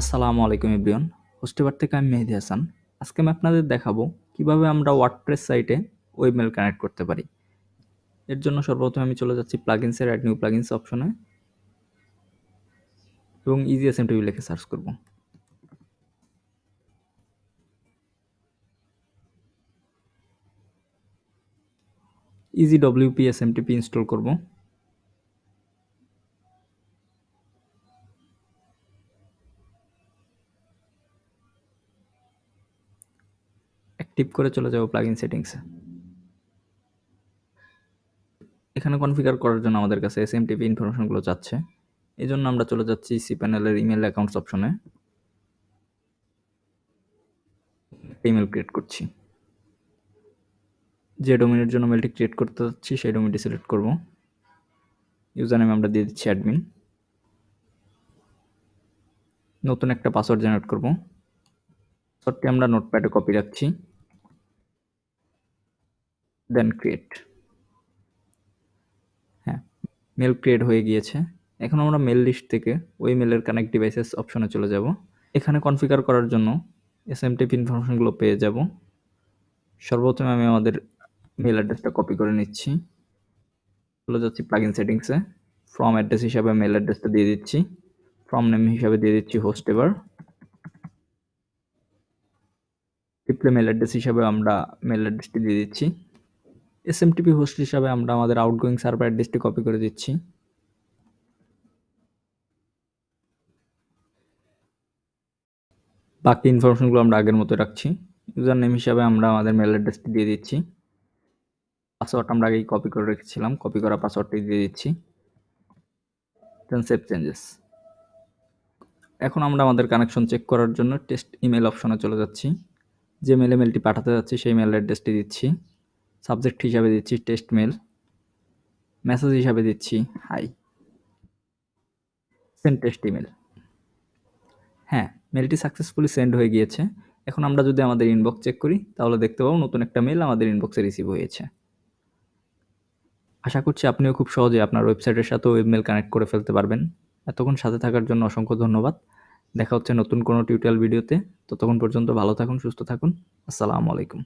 আসসালামু আলাইকুম এভরিওয়ান। হোস্টেভার থেকে আমি মেহেদী হাসান। আজকে আমি আপনাদের দেখাবো কিভাবে আমরা ওয়ার্ডপ্রেস সাইটে ওয়েবমেল কানেক্ট করতে পারি। এর জন্য সর্বপ্রথম আমি চলে যাচ্ছি প্লাগইনসের অ্যাড নিউ প্লাগইনস অপশনে এবং ইজি এসএমটিপি লিখে সার্চ করব। ইজি WP SMTP ইনস্টল করব। অ্যাক্টিভ করে চলে যাব প্লাগইন সেটিংসে। এখানে কনফিগার করার জন্য আমাদের কাছে এসএমটিপি ইনফরমেশনগুলো চাচ্ছে। এই জন্য আমরা চলে যাচ্ছি সিপ্যানেলের ইমেল অ্যাকাউন্টস অপশনে। ইমেল ক্রিয়েট করছি। যে ডোমেনের জন্য মেলটি ক্রিয়েট করতে যাচ্ছি সেই ডোমেনটি সিলেক্ট করব। ইউজার নেম আমরা দিয়ে দিচ্ছি অ্যাডমিন। নতুন একটা পাসওয়ার্ড জেনারেট করব। পাসওয়ার্ডটি আমরা নোটপ্যাডে কপি রাখছি। দেন ক্রিয়েট। হ্যাঁ, মেল ক্রিয়েট হয়ে গিয়েছে। এখন আমরা মেল লিস্ট থেকে ওই মেলের কানেক্ট ডিভাইসেস অপশনে চলে যাব। এখানে কনফিগার করার জন্য এসএমটিপি ইনফরমেশনগুলো পেয়ে যাব। সর্বপ্রথমে আমি আমাদের মেল অ্যাড্রেসটা কপি করে নিচ্ছি। চলে যাচ্ছি প্লাগইন সেটিংসে। ফ্রম অ্যাড্রেস হিসাবে মেল অ্যাড্রেসটা দিয়ে দিচ্ছি। ফ্রম নেম হিসাবে দিয়ে দিচ্ছি হোস্টেভার। রিপ্লে মেল অ্যাড্রেস হিসাবে আমরা মেল অ্যাড্রেসটি দিয়ে দিচ্ছি। এসএমটিপি হোস্ট হিসাবে আমরা আমাদের আউটগোয়িং সার্ভার অ্যাড্রেসটি কপি করে দিচ্ছি। বাকি ইনফরমেশনগুলো আমরা আগের মতো রাখছি। ইউজার নেম হিসাবে আমরা আমাদের মেল অ্যাড্রেসটি দিয়ে দিচ্ছি। পাসওয়ার্ড আমরা আগেই কপি করে রেখেছিলাম, কপি করা পাসওয়ার্ডটি দিয়ে দিচ্ছি। দেন সেভ চেঞ্জেস। এখন আমরা আমাদের কানেকশন চেক করার জন্য টেস্ট ইমেল অপশনে চলে যাচ্ছি। যে মেলে মেলটি পাঠাতে যাচ্ছি সেই মেল অ্যাড্রেসটি দিচ্ছি। সাবজেক্ট হিসাবে দিচ্ছি টেস্ট মেল। মেসেজ হিসাবে দিচ্ছি হাই। Send test email. হ্যাঁ, মেলটি সাকসেসফুলি সেন্ড হয়ে গিয়েছে। এখন আমরা যদি আমাদের ইনবক্স চেক করি তাহলে দেখতে পাবো নতুন একটা মেল আমাদের ইনবক্সে রিসিভ হয়েছে। আশা করছি আপনিও খুব সহজে আপনার ওয়েবসাইটের সাথে ওয়েবমেল কানেক্ট করে ফেলতে পারবেন। এতক্ষণ সাথে থাকার জন্য অসংখ্য ধন্যবাদ। দেখা হচ্ছে নতুন কোনো টিউটোরিয়াল ভিডিওতে। ততক্ষণ পর্যন্ত ভালো থাকুন, সুস্থ থাকুন। আসসালামু আলাইকুম।